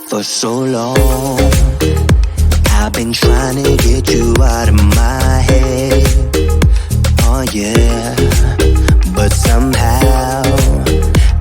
For so long, I've been trying to get you out of my head. Oh yeah, but somehow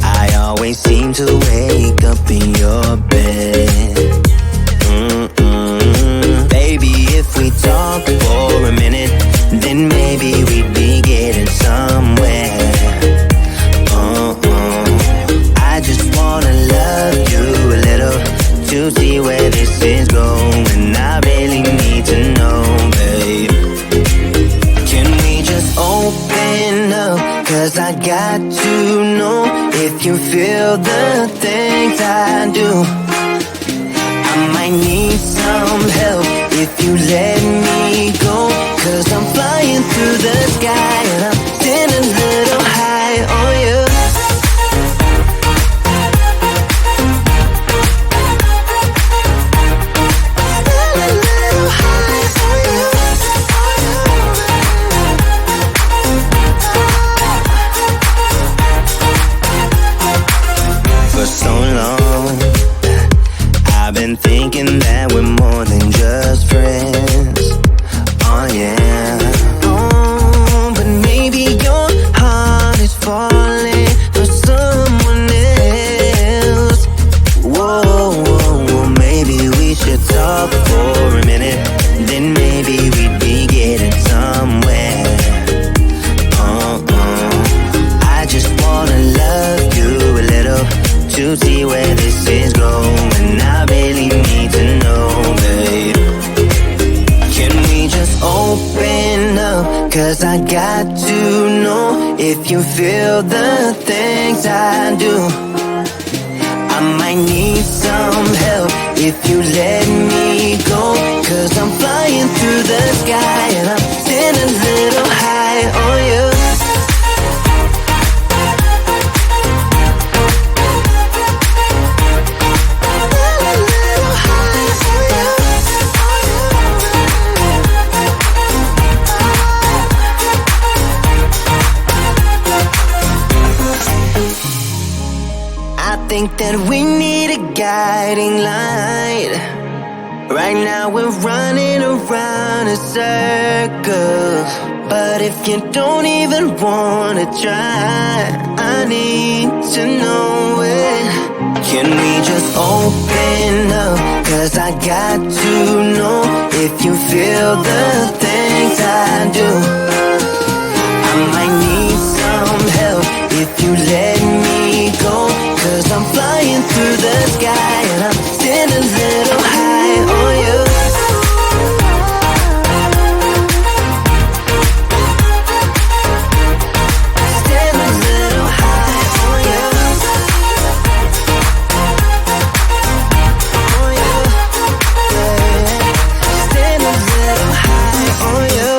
I always seem to wake up in your bed. Baby, if we talk for a minute, then maybe we'd be getting somewhere. I just wanna love you a little to see where this is going. I really need to know, babe. Can we just open up? Cause I got to know if you feel the things I do. I might need some help if you let me go. Cause I'm flying through the sky and I'm getting a little high on you. For so long, I've been thinking that we're more than just friends. Oh yeah. Oh, but maybe your heart is falling for someone else. Whoa, whoa, whoa, maybe we should talk for a minute. Then maybe we'd be getting somewhere. I just wanna love you a little to see where this is going. I really need to know, babe. Can we just open up? Cause I got to know if you feel the things I do. I might need some help if you let me go. Cause I'm flying through the sky and I'm getting a little high on you. I think that we need a guiding light. Right now we're running around in circles. But if you don't even wanna try, I need to know it. Can we just open up? Cause I got to know if you feel the things I do. I might need some help if you let me go. Cause I'm flying through the sky and I'm getting a little high on you. Getting a little high on you. On you. Yeah. Getting a little high on you.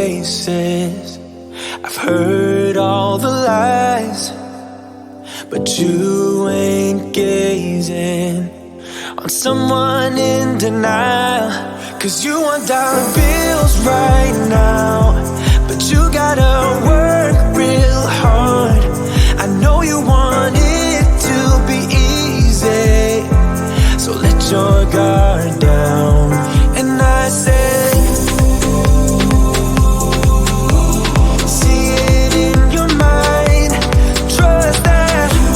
faces. I've heard all the lies, but you ain't gazing on someone in denial. 'Cause you want dollar bills right now, but you gotta work real hard. I know you want it to be easy, so let your guard down. And I say, see it in your mind, trust that you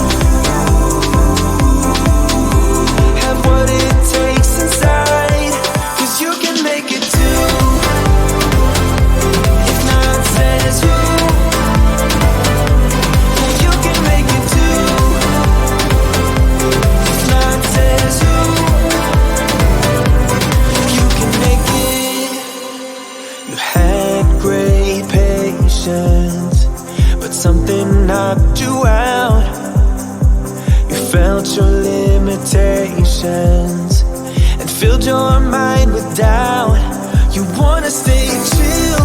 have what it takes inside. 'Cause you can make it too. If not says who, yeah, you can make it too. If not says who, you can make it. You had great patience, but something knocked you out. You felt your limitations and filled your mind with doubt. You wanna stay chill